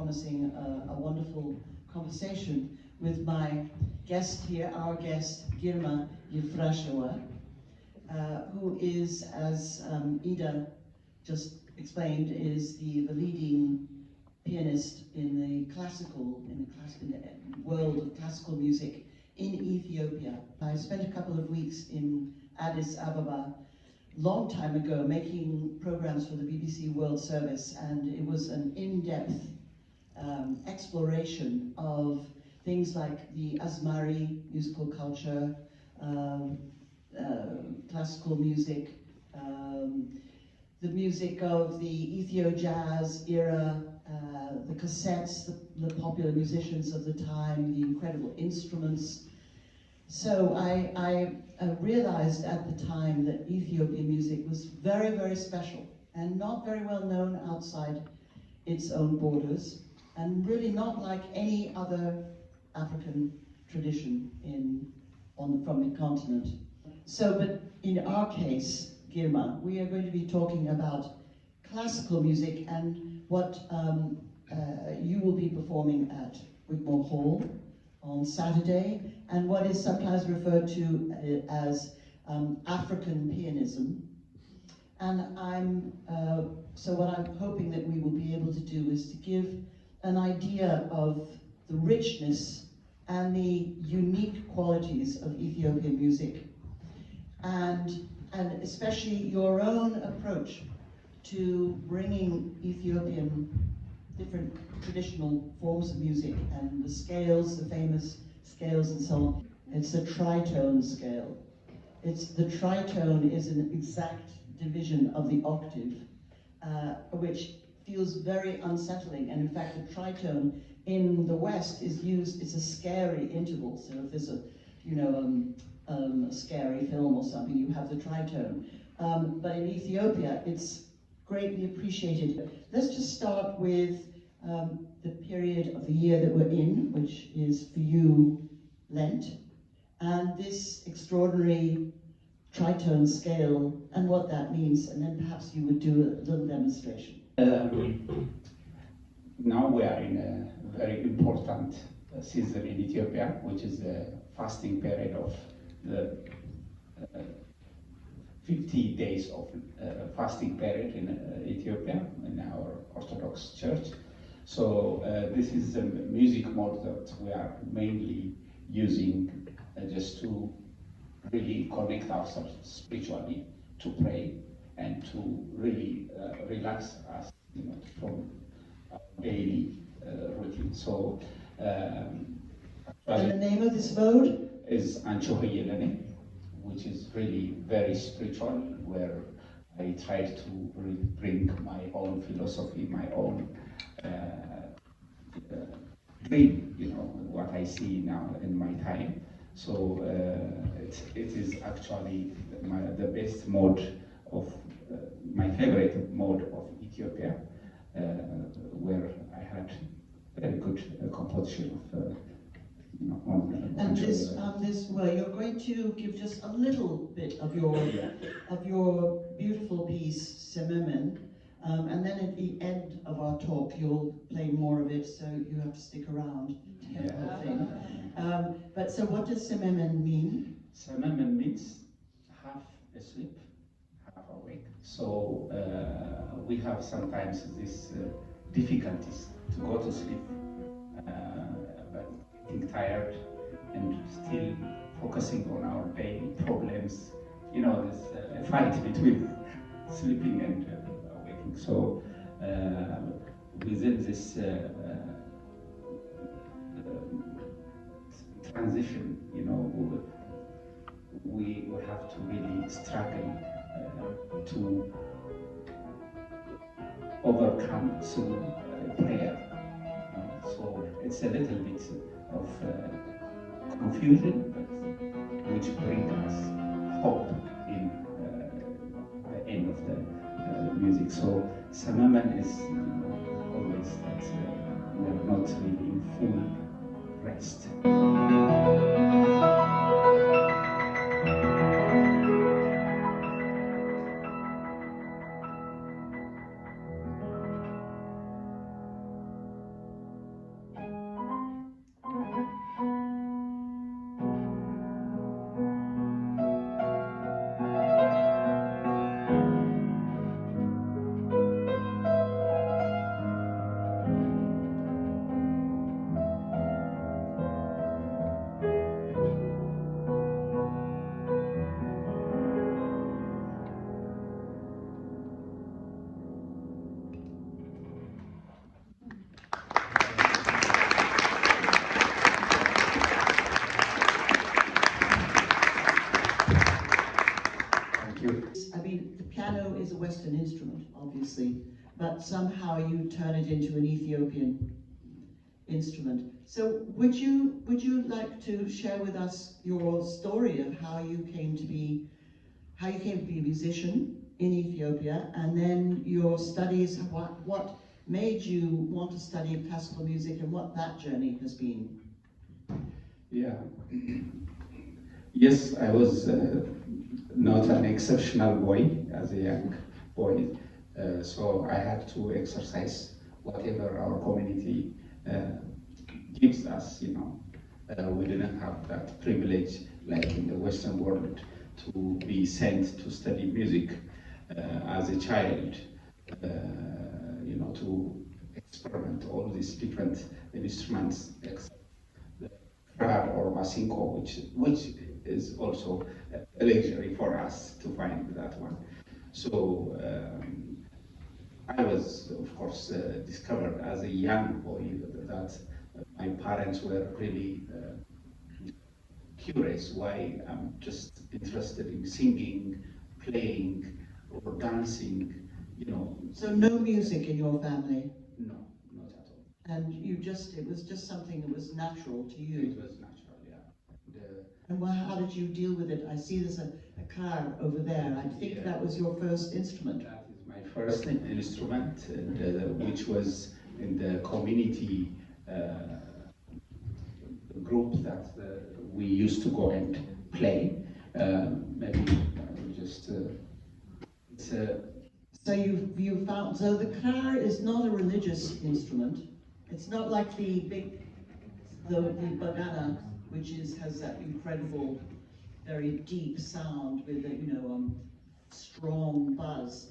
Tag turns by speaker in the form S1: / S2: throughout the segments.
S1: promising a wonderful conversation with my guest here, our guest, Girma Yifrashewa, who is, as Ida just explained, is the leading pianist in the world of classical music in Ethiopia. I spent a couple of weeks in Addis Ababa long time ago making programs for the BBC World Service, and it was an in-depth exploration of things like the Asmari musical culture, classical music, the music of the Ethio jazz era, the cassettes, the popular musicians of the time, the incredible instruments. So I realized at the time that Ethiopian music was very, very special and not very well known outside its own borders, and really not like any other African tradition from the continent. So, but in our case, Girma, we are going to be talking about classical music and what you will be performing at Wigmore Hall on Saturday, and what is sometimes referred to as African pianism. And so what I'm hoping that we will be able to do is to give an idea of the richness and the unique qualities of Ethiopian music, and especially your own approach to bringing Ethiopian different traditional forms of music and the scales, the famous scales and so on. It's a tritone scale. The tritone is an exact division of the octave, which feels very unsettling. And in fact, the tritone in the West is used, it's a scary interval. So if there's a scary film or something, you have the tritone. But in Ethiopia, it's greatly appreciated. Let's just start with the period of the year that we're in, which is for you Lent, and this extraordinary tritone scale and what that means, and then perhaps you would do a little demonstration.
S2: Now we are in a very important season in Ethiopia, which is the fasting period of the 50 days of fasting period in Ethiopia, in our Orthodox Church. So this is the music mode that we are mainly using just to really connect ourselves spiritually, to pray, and to really relax us, from our daily routine. So,
S1: and the name of this mode
S2: is Anchohayelene, which is really very spiritual, where I tried to bring my own philosophy, my own dream, what I see now in my time. So it is actually the best mode of my favorite mode of Ethiopia, where I had very good composition of
S1: and well, you're going to give just a little bit of your beautiful piece, Sememen, and then at the end of our talk, you'll play more of it, so you have to stick around to get the whole thing. But so what does Sememen mean?
S2: Sememen means half asleep, half awake. So we have sometimes these difficulties to go to sleep, but getting tired and still focusing on our daily problems. This fight between sleeping and waking. So within this transition, we have to really struggle to overcome through prayer. So it's a little bit of confusion, but which brings us hope in the end of the music. So Samaman is always that we are not really in full rest.
S1: turn it into an Ethiopian instrument. So would you like to share with us your story of how you came to be a musician in Ethiopia, and then your studies, what made you want to study classical music, and what that journey has been?
S2: Yeah. Yes, I was not an exceptional boy as a young boy, so I had to exercise whatever our community gives us, you know. We didn't have that privilege like in the Western world to be sent to study music as a child, you know, to experiment all these different instruments, except the crowd or masinko, which is also a luxury for us to find that one. So I was, of course, discovered as a young boy that my parents were really curious why I'm just interested in singing, playing, or dancing, you know.
S1: So no music in your family?
S2: No, not at all.
S1: And it was just something that was natural to you?
S2: It was natural, yeah.
S1: And how did you deal with it? I see there's a car over there. I think that was your first instrument.
S2: That is my first instrument, which was in the community group that we used to go and play. Maybe just it's a.
S1: So you found, so the car is not a religious instrument. It's not like the bagana, which has that incredible, very deep sound with a strong buzz.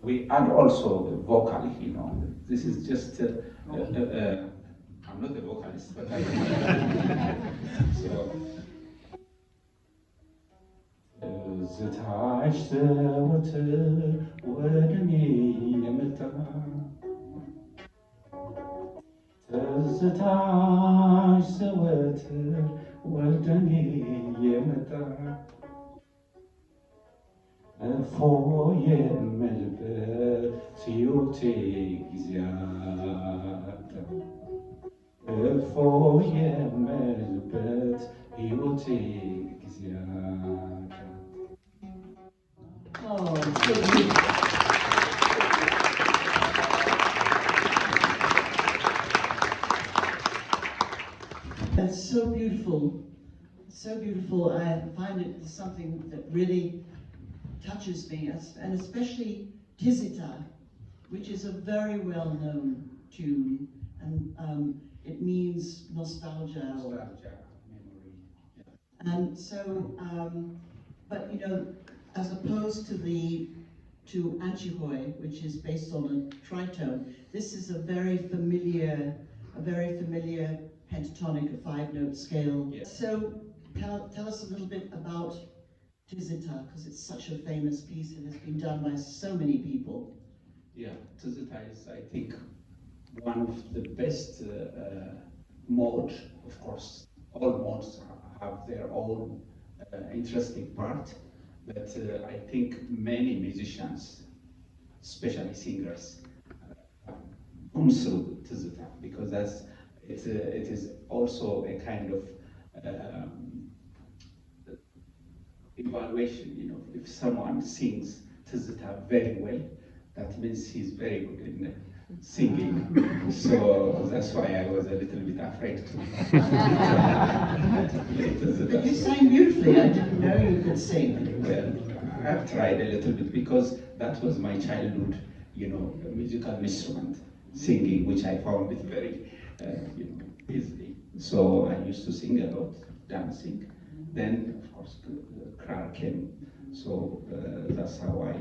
S2: We add also vocal, you know. This is just, I'm not a vocalist, but I so. ዝታሽ ዘወትር ወደ እኔ የመጣ ትዝታሽ ዘወትር ወደ እኔ የመጣ እፎ የምልበት ሕይወቴ ጊዜ አጣ እፎ የምልበት ሕይወቴ ጊዜ አጣ
S1: Oh, so beautiful. That's so beautiful. So beautiful. I find it something that really touches me, and especially Tizita, which is a very well-known tune, and it means nostalgia.
S2: Nostalgia, memory. Yeah.
S1: And so, but you know, as opposed to Anchihoy, which is based on a tritone, this is a very familiar pentatonic, a 5-note scale.
S2: Yes.
S1: So tell us a little bit about Tizita, because it's such a famous piece and has been done by so many people.
S2: Yeah, Tizita is, I think, one of the best modes. Of course, all modes have their own interesting part. But I think many musicians, especially singers, come through Tizita because it is also a kind of evaluation. You know, if someone sings Tizita very well, that means he's very good in singing. So that's why I was a little bit afraid to play Tizita.
S1: But you sang beautifully. I didn't know you could sing.
S2: Well, I've tried a little bit because that was my childhood, you know, musical instrument, singing, which I found it very, you know, easy. So I used to sing a lot, dancing. Then, of course, the crowd came. So that's how I.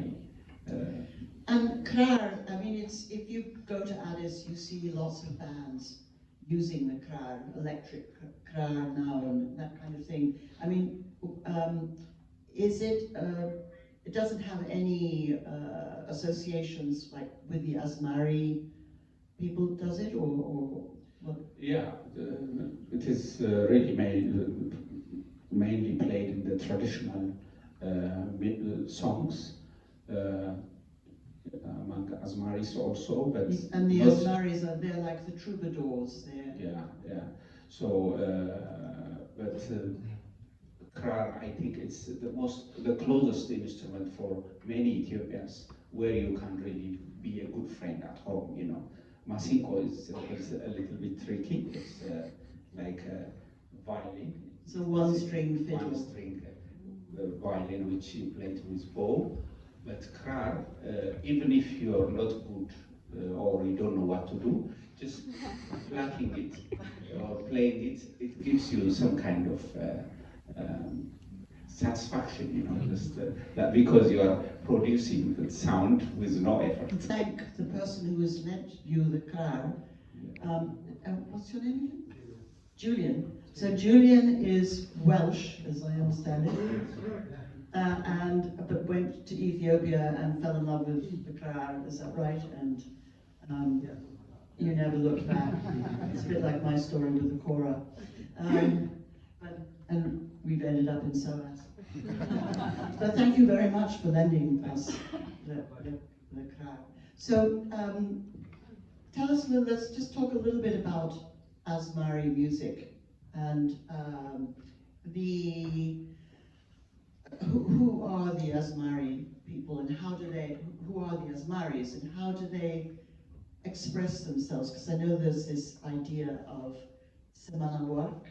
S1: And krar, I mean, it's, if you go to Addis, you see lots of bands using the krar, electric krar now and that kind of thing. I mean, is it, it doesn't have any associations like with the Asmari people, does it, or what?
S2: Yeah, it is really mainly played in the traditional songs among Asmaris also, but
S1: and the
S2: most,
S1: Asmaris are, they're like the troubadours.
S2: yeah. So, but krar, I think it's the closest instrument for many Ethiopians, where you can really be a good friend at home. You know, masinko is a little bit tricky. It's like a violin.
S1: It's a one-string fiddle.
S2: One-string violin which you play with bow. But krar, even if you're not good or you don't know what to do, just plucking it or playing it, it gives you some kind of satisfaction, you know, just that because you are producing the sound with no effort.
S1: Thank the person who has lent you the krar. What's your name again? Julian. So Julian is Welsh, as I understand it, but went to Ethiopia and fell in love with the krar. Is that right? And you never looked back. It's a bit like my story with the kora. And we've ended up in SOAS. But thank you very much for lending us the krar. So tell us, let's just talk a little bit about Asmari music and who are the Asmari people and who are the Asmaris and how do they express themselves? Because I know there's this idea of semanawak,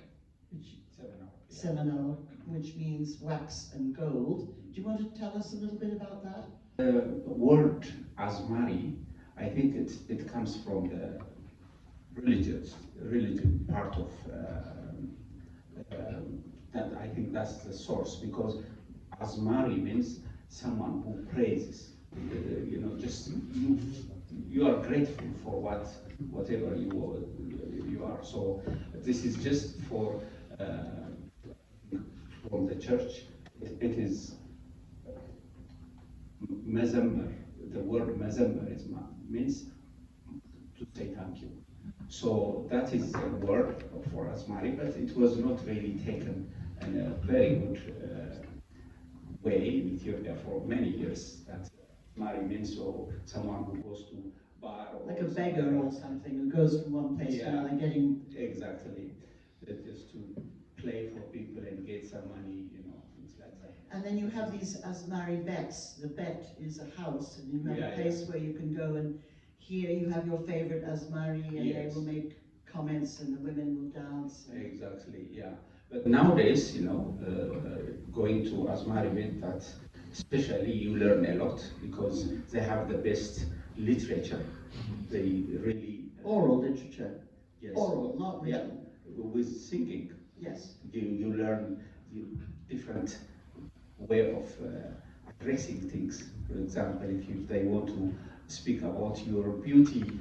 S1: which means wax and gold. Do you want to tell us a little bit about that?
S2: The word Asmari, I think it comes from the religion part of that. I think that's the source, because Asmari means someone who praises. You know, just you are grateful for whatever you are. So this is just for from the church. It is mezember. The word mezember means to say thank you. So that is a word for Asmari, but it was not really taken in a very good way in Ethiopia for many years. That Asmari means someone who goes to bar or
S1: like a beggar or something who goes from one place to another, getting
S2: exactly, just to play for people and get some money, you know, things like that.
S1: And then you have these Asmari bets. The bet is a house, and you have a place where you can go and here you have your favorite Asmari, and they will make comments, and the women will dance.
S2: Exactly, yeah. But nowadays, you know, going to Asmari event, that especially you learn a lot because they have the best literature. They really
S1: oral literature.
S2: Yes.
S1: Oral, not written.
S2: Yeah, with singing.
S1: Yes.
S2: You learn the different way of addressing things. For example, if they want to speak about your beauty,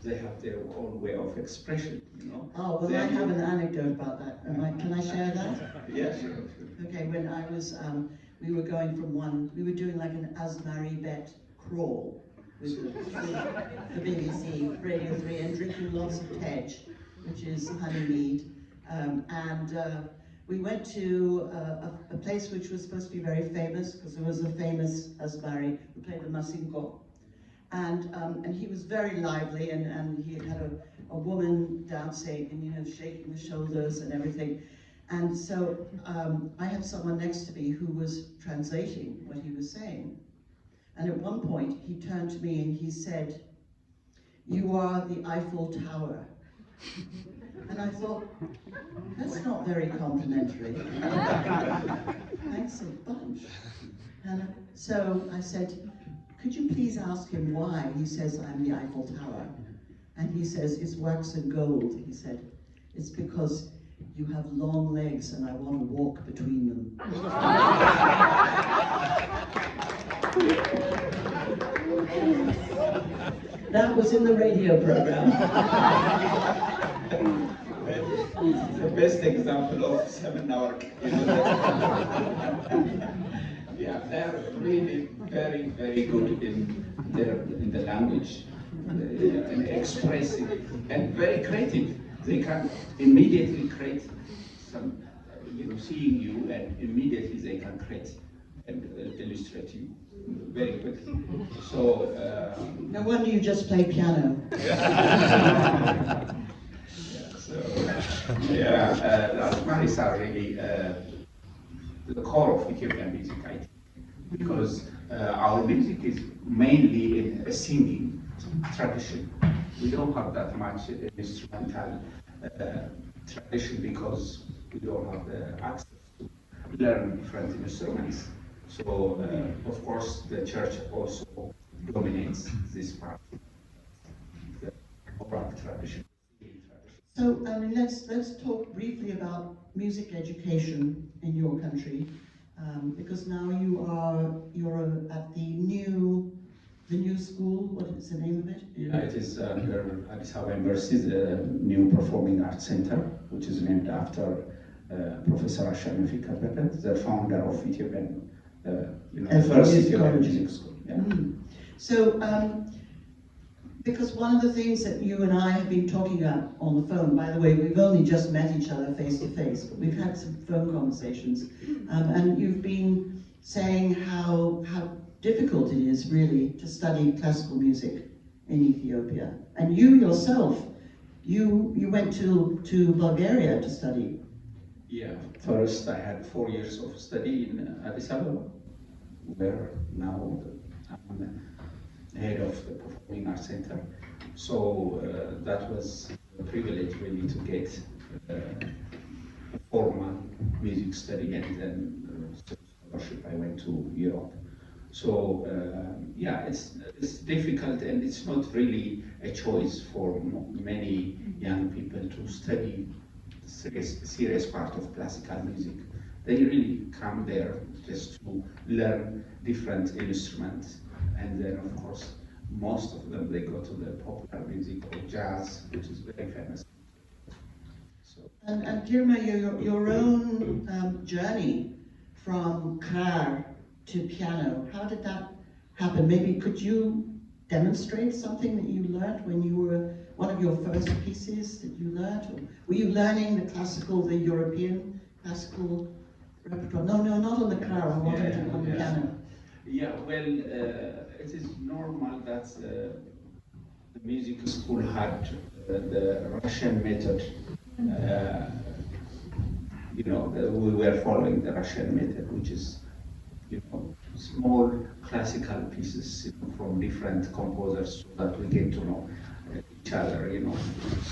S2: they have their own way of expression, you know.
S1: Oh, well, I have an anecdote about that. Can I share that?
S2: Yeah, sure.
S1: Okay, when I was, we were going from we were doing like an Asmari bet crawl with the BBC, Radio 3, and drinking lots of tej, which is honey mead. We went to a place which was supposed to be very famous, because there was a famous Asmari who played the masinko. And he was very lively, and he had a woman dancing and, you know, shaking the shoulders and everything. And so I had someone next to me who was translating what he was saying. And at one point he turned to me and he said, "You are the Eiffel Tower." And I thought, that's not very complimentary. Thanks a bunch. And so I said, "Could you please ask him why he says I'm the Eiffel Tower?" And he says, "It's wax and gold." He said, "It's because you have long legs and I want to walk between them." That was in the radio program.
S2: The best example of seminar, yeah, they're really very, very good in the language and expressive and very creative. They can immediately create some, seeing you, and immediately they can create and illustrate you very quickly. So
S1: no wonder you just play piano.
S2: That's Maris are really the core of Ethiopian music, I think, because our music is mainly in a singing tradition. We don't have that much instrumental tradition because we don't have the access to learn different instruments. So, of course, the church also dominates this part, the oral tradition.
S1: So, let's talk briefly about music education in your country, because now you're at the new school. What is the name of it?
S2: Yeah, it is under Addis Ababa University, the new Performing Arts Center, which is named after Professor Ashanfi Kabepet, the founder of Ethiopian, the first Ethiopian music school. Yeah.
S1: So, because one of the things that you and I have been talking about on the phone, by the way, we've only just met each other face to face, but we've had some phone conversations, and you've been saying how difficult it is really to study classical music in Ethiopia. And you yourself, you went to Bulgaria to study.
S2: Yeah, first I had 4 years of study in Addis Ababa, where now I'm the head of the Performing Arts Center. So that was a privilege really to get formal music study, and then scholarship I went to Europe. So it's difficult, and it's not really a choice for many young people to study serious part of classical music. They really come there just to learn different instruments, and then of course most of them they go to the popular music or jazz, which is very famous. So,
S1: and Girma, your own journey from car to piano, how did that happen? Maybe could you demonstrate something that you learned when you were one of your first pieces that you learned? Or were you learning the European classical repertoire? No, not on the car, I wanted to on the piano.
S2: Yeah, well, it is normal that the music school had the Russian method. We were following the Russian method, which is, small classical pieces from different composers, so that we get to know each other,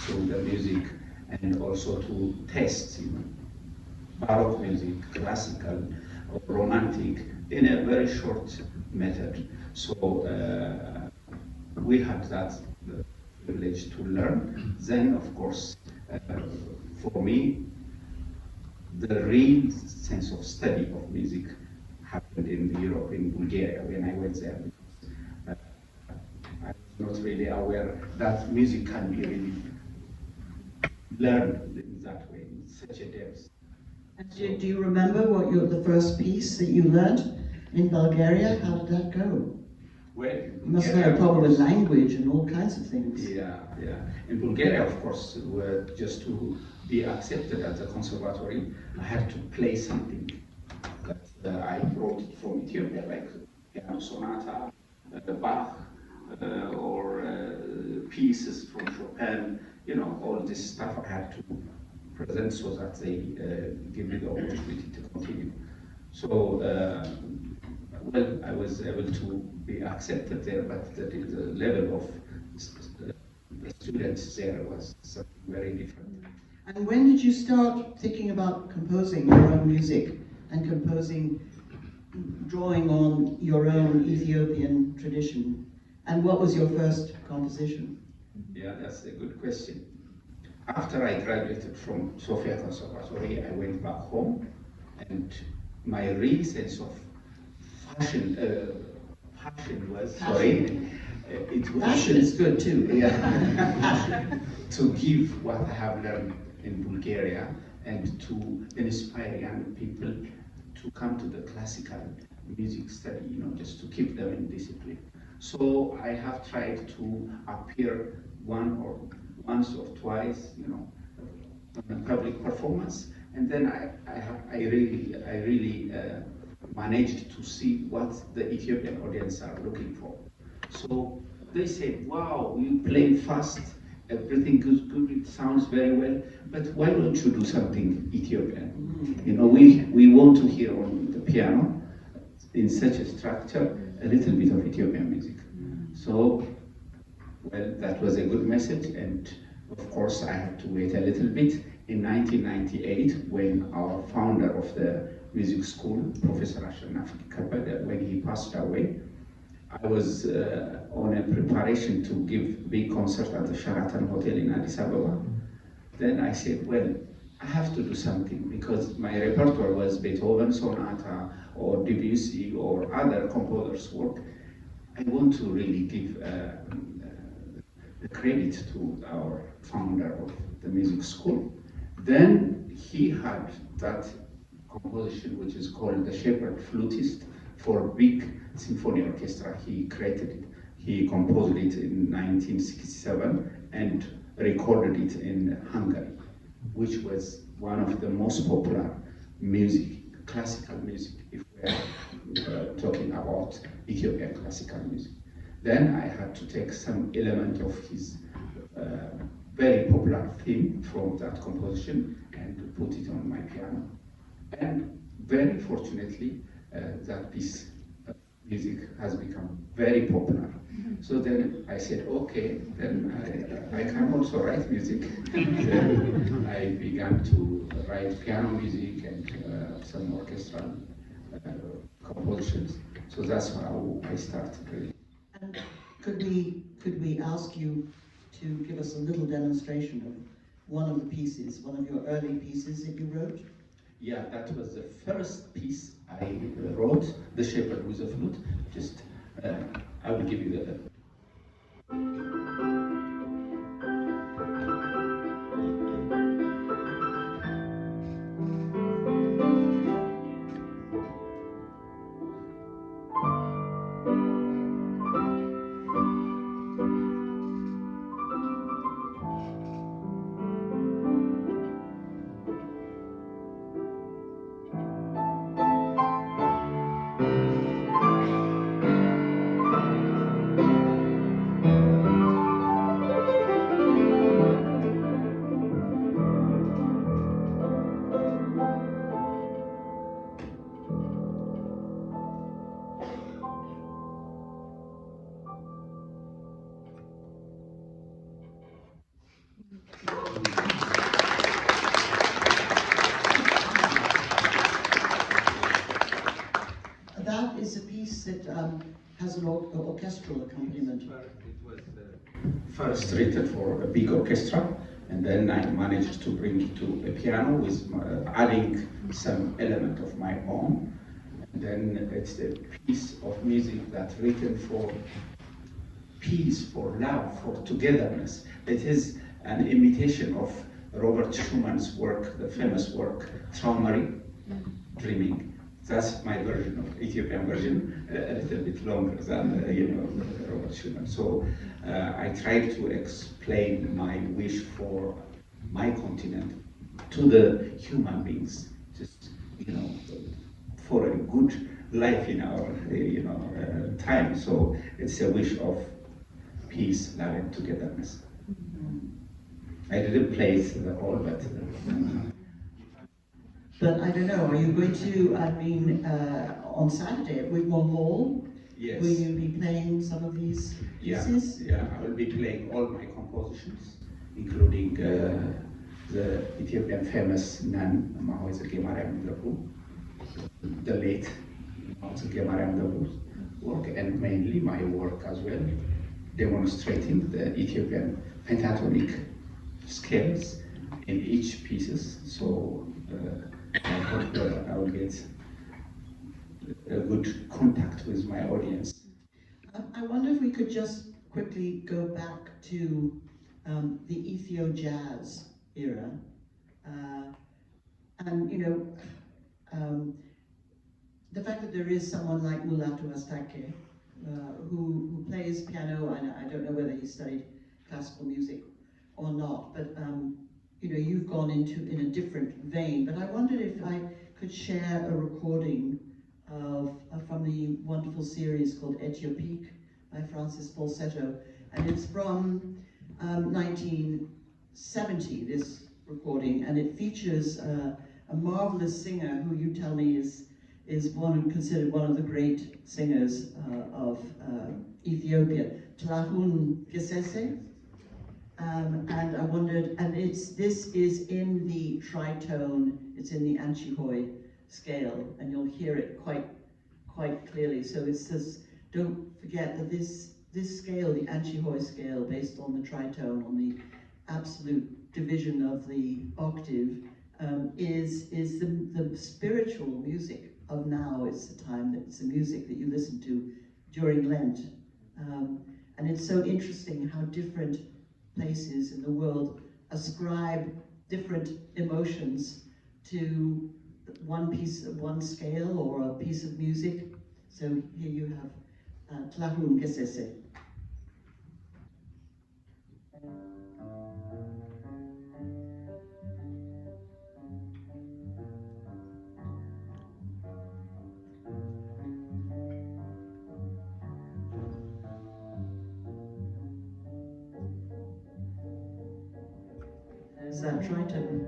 S2: through the music, and also to test, Baroque music, classical, or romantic, in a very short method. So we had that privilege to learn. Then, of course, for me, the real sense of study of music happened in Europe, in Bulgaria, when I went there. I was not really aware that music can be really learned in that way, in such a depth.
S1: And do you remember the first piece that you learned in Bulgaria? How did that go?
S2: Well,
S1: you must have had a problem with language and all kinds of things.
S2: Yeah. In Bulgaria, of course, just to be accepted at the conservatory, I had to play something that I brought from Ethiopia, like piano sonata, Bach, or pieces from Chopin. All this stuff I had to present so that they give me the opportunity to continue. So, I was able to be accepted there, but the level of the students there was something very different.
S1: And when did you start thinking about composing your own music and drawing on your own Ethiopian tradition? And what was your first composition?
S2: Yeah, that's a good question. After I graduated from Sofia Conservatory, I went back home, and my real sense of passion was, sorry, it was...
S1: Passion is good too.
S2: Yeah. To give what I have learned in Bulgaria and to inspire young people to come to the classical music study, you know, just to keep them in discipline. So I have tried to appear once or twice, you know, on a public performance, and then I really managed to see what the Ethiopian audience are looking for. So they said, "Wow, you play fast, everything is good, it sounds very well, but why don't you do something Ethiopian? You know, we want to hear on the piano in such a structure a little bit of Ethiopian music." So, well, that was a good message, and of course I had to wait a little bit. In 1998, when our founder of the music school, Professor Ashraf Kabada, when he passed away, I was on a preparation to give big concert at the Sheraton Hotel in Addis Ababa. Then I said, well, I have to do something because my repertoire was Beethoven sonata or Debussy or other composers' work. I want to really give the credit to our founder of the music school. Then he had that composition which is called the Shepherd Flutist for big symphony orchestra. He created it. He composed it in 1967 and recorded it in Hungary, which was one of the most popular music, classical music, if we're talking about Ethiopian classical music. Then I had to take some element of his very popular theme from that composition and put it on my piano. And very fortunately, that piece of music has become very popular. So then I said, okay, then I can also write music. Then I began to write piano music and some orchestral compositions. So that's how I started really.
S1: And could we ask you to give us a little demonstration of one of the pieces, one of your early pieces that you wrote?
S2: Yeah, that was the first piece I wrote, The Shepherd with a Flute. Just, I will give you the...
S1: That is a piece that has an orchestral accompaniment.
S2: It was first written for a big orchestra, and then I managed to bring it to a piano with adding some element of my own. And then it's a piece of music that's written for peace, for love, for togetherness. It is an imitation of Robert Schumann's work, the famous work, Traumery, Dreaming. That's my version of Ethiopian version, a little bit longer than Robert Schumann. So I tried to explain my wish for my continent to the human beings, just for a good life in our time. So it's a wish of peace, love, and togetherness. I didn't play it the whole, but.
S1: But I don't know, are you going to, on Saturday at Wigmore Hall,
S2: Yes.
S1: will you be playing some of these pieces?
S2: Yeah, I will be playing all my compositions, including the Ethiopian famous nun, the late work, and mainly my work as well, demonstrating the Ethiopian pentatonic scales in each pieces. So I hope I will get a good contact with my audience.
S1: I wonder if we could just quickly go back to the Ethio jazz era. And, you know, the fact that there is someone like Mulatu Astake, who plays piano, and I don't know whether he studied classical music or not, but you know, you've gone in a different vein. But I wondered if I could share a recording of from the wonderful series called Ethiopique by Francis Falsetto, and it's from 1970. This recording, and it features a marvelous singer who you tell me is considered one of the great singers of Ethiopia, Tlahun Gesese. And I wondered, and this is in the tritone, it's in the Anchihoy scale, and you'll hear it quite clearly. So it says, don't forget that this scale, the Anchihoy scale, based on the tritone, on the absolute division of the octave, is the spiritual music of now. It's the time that it's the music that you listen to during Lent. And it's so interesting how different places in the world ascribe different emotions to one scale or a piece of music. So here you have Tlahun Gesese. There's that tritone.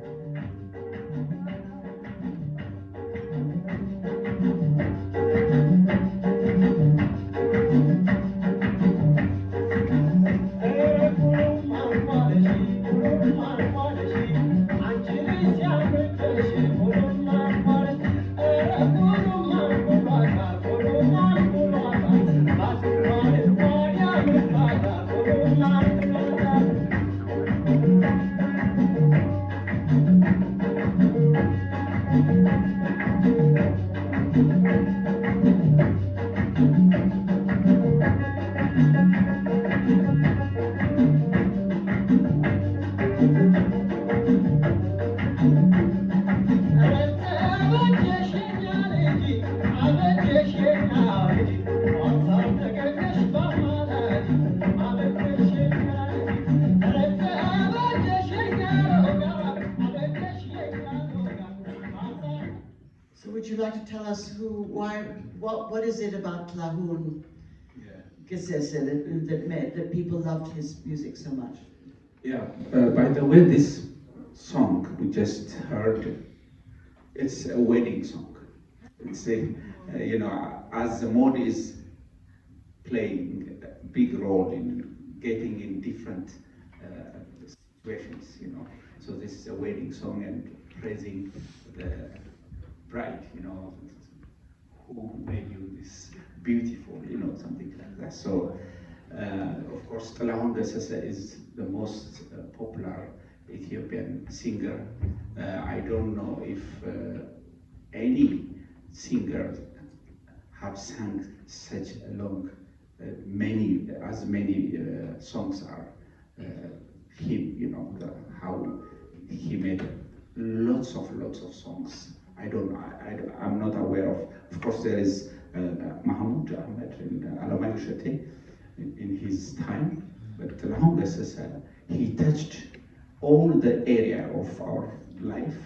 S1: So would you like to tell us what is it about Tlahun Gesese that people loved his music so much?
S2: Yeah, by the way, this song we just heard, it's a wedding song. It's a, you know, as the mode is playing a big role in getting in different situations, you know. So this is a wedding song and praising the bride, you know, who made you this beautiful, you know, something like that. So, of course, Tlahun Gesese is the most popular Ethiopian singer. I don't know if any singer have sung such a long, many songs are him, you know, how he made lots of songs. I'm not aware of course there is Mahmoud Ahmed and Alamai Shete in his time, but Tlahun Gesese, he touched all the area of our life,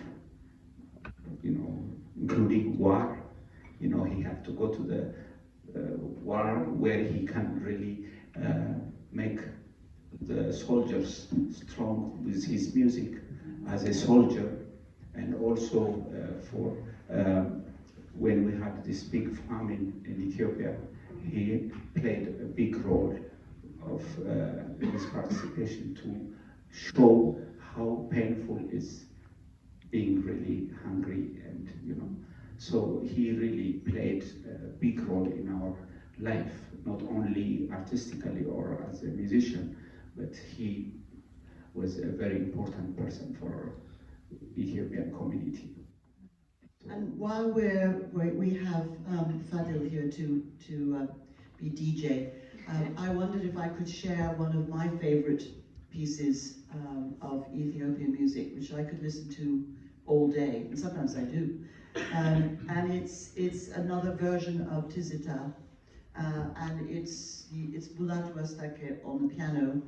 S2: you know, including war. You know, he had to go to the war where he can really make the soldiers strong with his music as a soldier, and also for when we had this big famine in Ethiopia, he played a big role of his participation to show how painful is being really hungry, and you know, so he really played a big role in our life, not only artistically or as a musician, but he was a very important person for Ethiopian community.
S1: And while we have Fadil here to be DJ, I wondered if I could share one of my favorite pieces of Ethiopian music, which I could listen to all day, and sometimes I do. And it's another version of Tizita, and it's Bulatu Astake on the piano,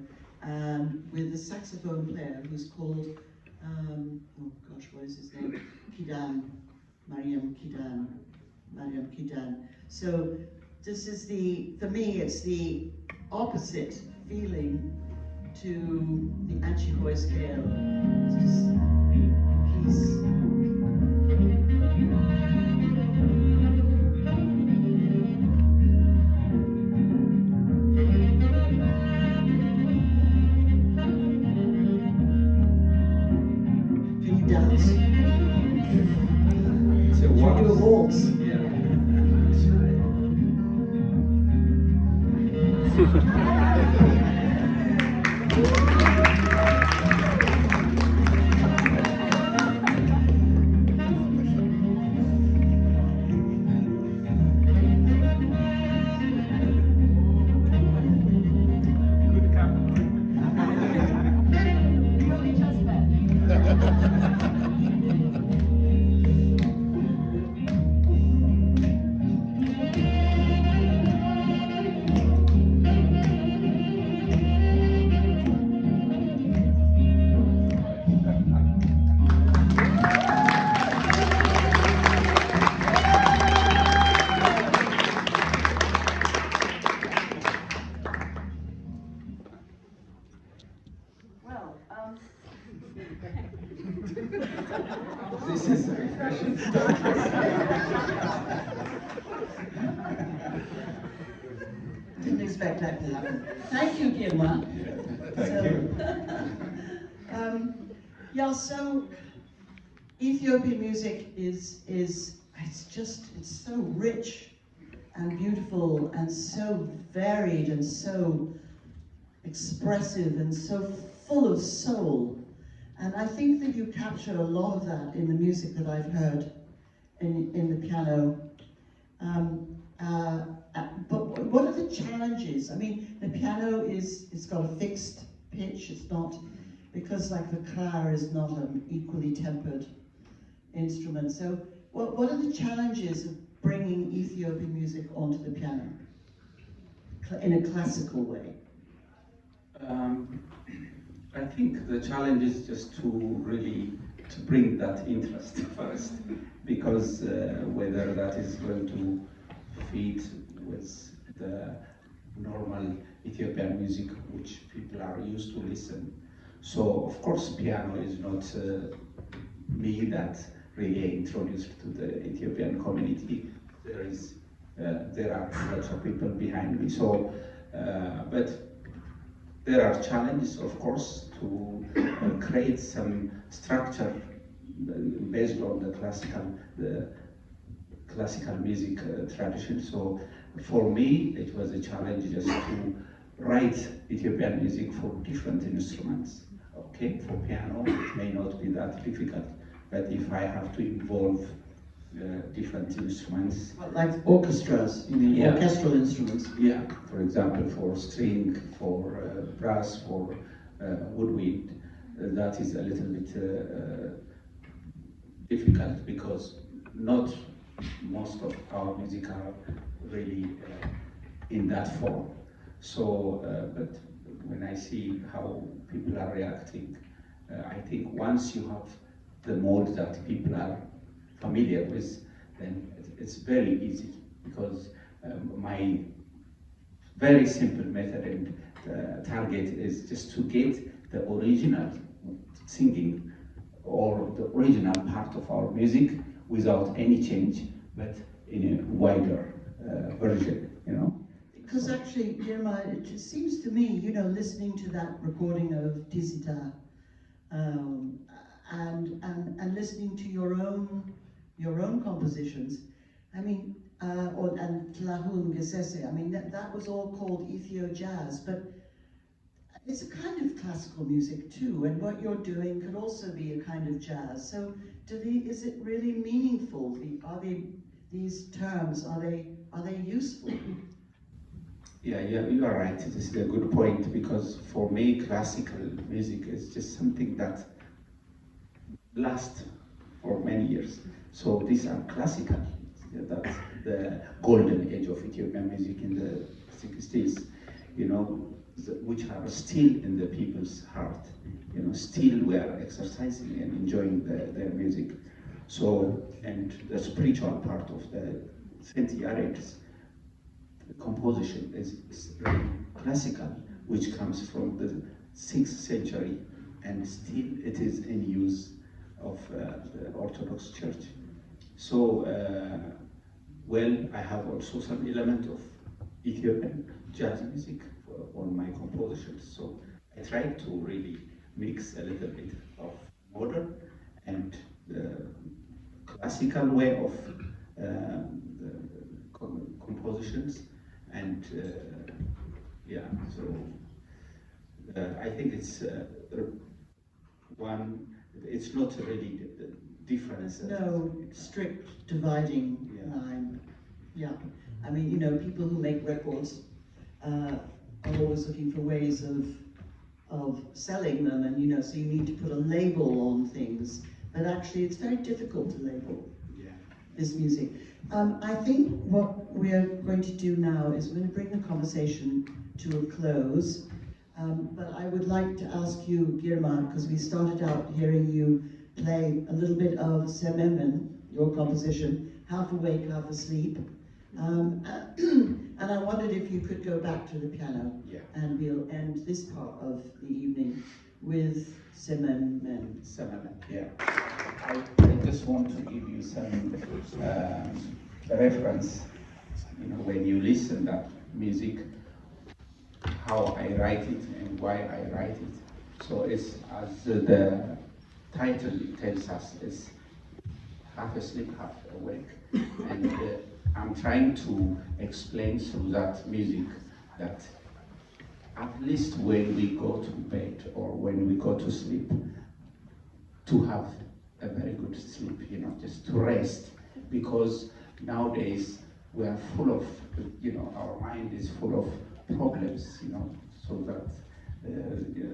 S1: and with a saxophone player who's called, oh gosh, what is his name? Mariam Kidan. So this is for me, it's the opposite feeling to the Anchihoy scale. It's just peace. Can you dance?
S2: So
S1: Should we do a waltz?
S2: This is refreshing.
S1: Didn't expect that to happen. Thank you, Girma.
S2: Thank you.
S1: Yeah, so Ethiopian music is it's so rich and beautiful and so varied and so expressive and so full of soul. And I think that you capture a lot of that in the music that I've heard in the piano. But what are the challenges? I mean, the piano it's got a fixed pitch. It's not, because like the klar is not an equally tempered instrument. So what are the challenges of bringing Ethiopian music onto the piano in a classical way?
S2: I think the challenge is just to bring that interest first, because whether that is going to fit with the normal Ethiopian music which people are used to listen. So of course piano is not me that really introduced to the Ethiopian community. There are lots of people behind me. So, but there are challenges, of course, to create some structure based on the classical music tradition. So for me, it was a challenge just to write Ethiopian music for different instruments. Okay, for piano, it may not be that difficult, but if I have to involve different instruments.
S1: Like orchestras, you mean,
S2: yeah.
S1: Orchestral instruments?
S2: Yeah, for example, for string, for brass, for woodwind, that is a little bit difficult, because not most of our music are really in that form. So, but when I see how people are reacting, I think once you have the mode that people are familiar with, then it's very easy, because my very simple method and target is just to get the original singing or the original part of our music without any change, but in a wider version, you know.
S1: Because actually, Girma, it just seems to me, you know, listening to that recording of Tizita, and listening to your own compositions, I mean, and Tlahun Gesese, I mean, that was all called Ethio jazz, but it's a kind of classical music too, and what you're doing could also be a kind of jazz. So, is it really meaningful? These terms, are they useful?
S2: Yeah, you are right. This is a good point because for me, classical music is just something that lasts for many years. So these are classical. That's the golden age of Ethiopian music in the 60s, which are still in the people's heart. Still we are exercising and enjoying their music. So, and the spiritual part of the Saint Yared's composition is very classical, which comes from the 6th century, and still it is in use of the Orthodox Church. So, well, I have also some element of Ethiopian jazz music on my compositions. So I try to really mix a little bit of modern and the classical way of compositions, and yeah, so I think it's one. It's not really the difference.
S1: No strict dividing line. Yeah, I mean, people who make records are always looking for ways of selling them, and so you need to put a label on things. But actually, it's very difficult to label this music. I think what we're going to do now is we're going to bring the conversation to a close. But I would like to ask you, Girma, because we started out hearing you play a little bit of Sememen, your composition, half awake, half asleep. And I wondered if you could go back to the piano, and we'll end this part of the evening with Sememen.
S2: Sememen, yeah. I just want to give you some reference. When you listen that music, how I write it and why I write it. So it's, as the title tells us, it's half asleep, half awake. And I'm trying to explain through that music that at least when we go to bed or when we go to sleep, to have a very good sleep, just to rest. Because nowadays we are full of, our mind is full of problems, so that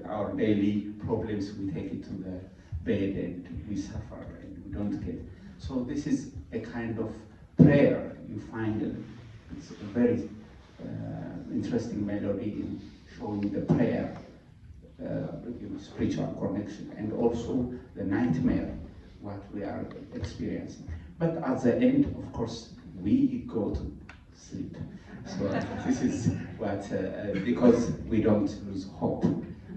S2: our daily problems, we take it to the bed and we suffer and we don't get. So this is a kind of prayer. You find it's a very interesting melody in showing the prayer, spiritual connection, and also the nightmare, what we are experiencing. But at the end, of course, we go to sleep. So this is what, because we don't lose hope.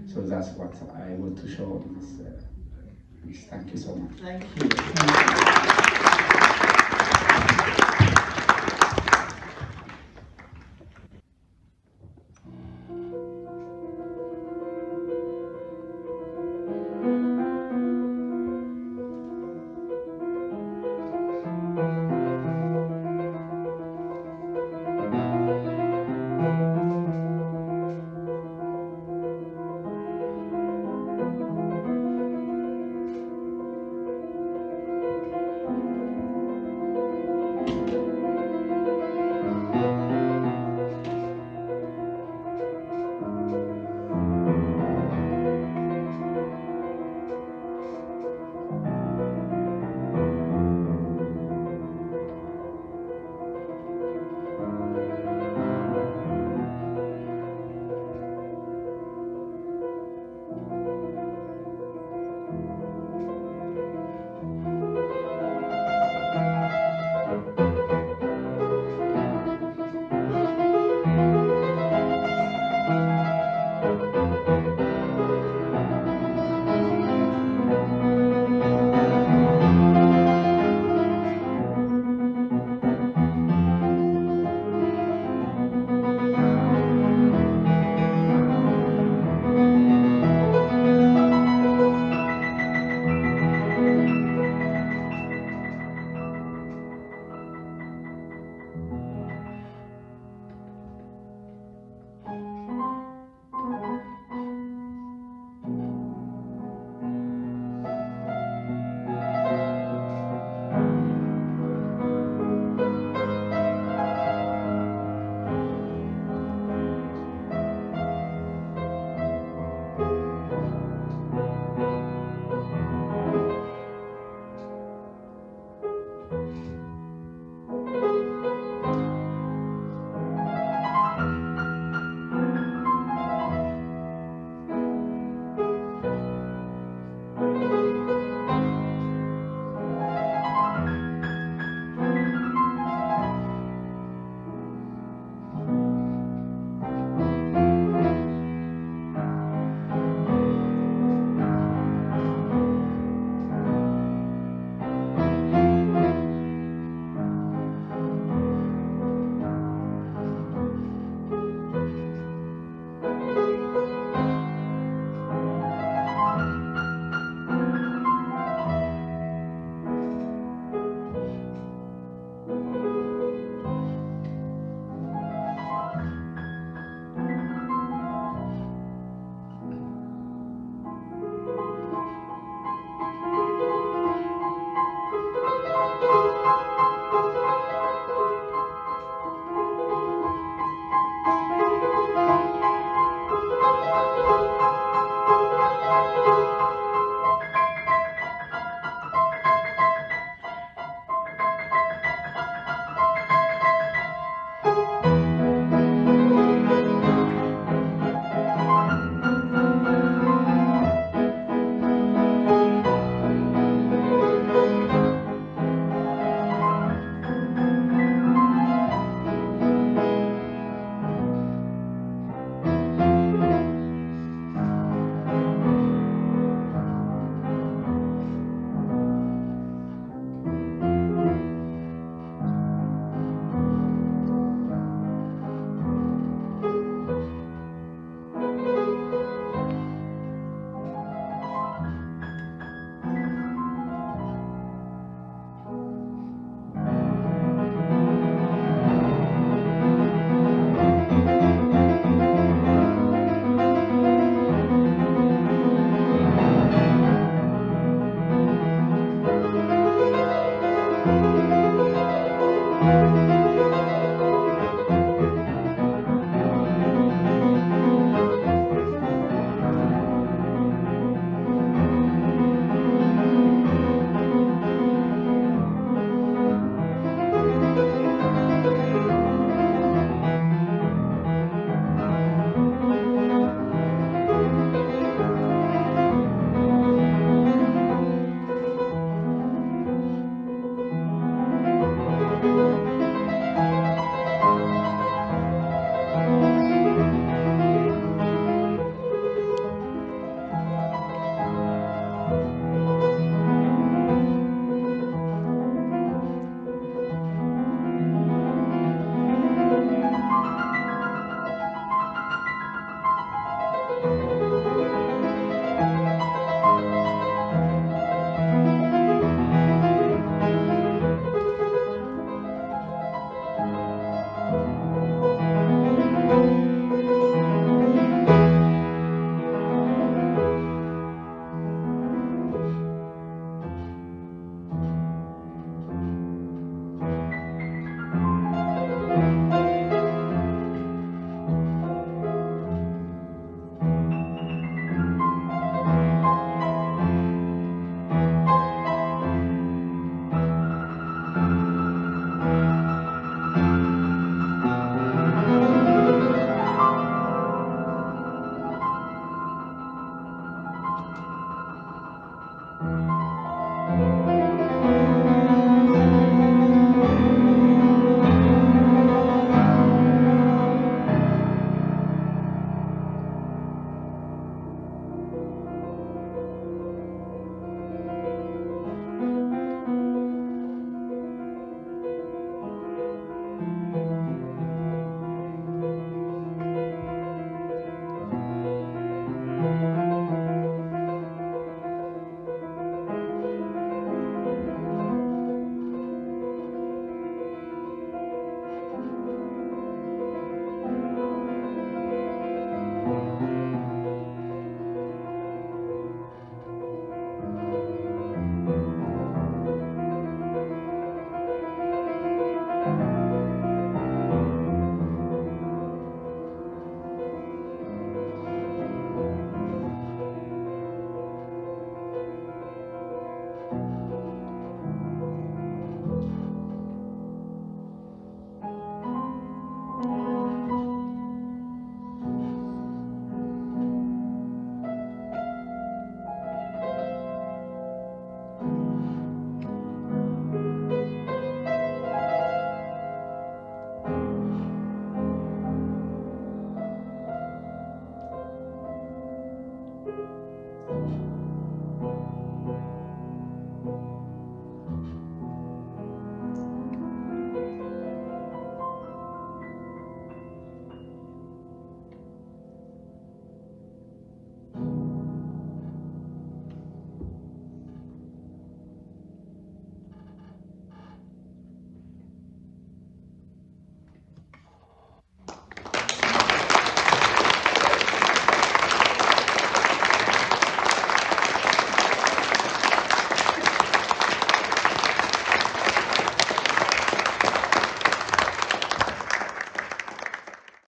S2: So that's what I want to show in this. Thank you so much.
S1: Thank you.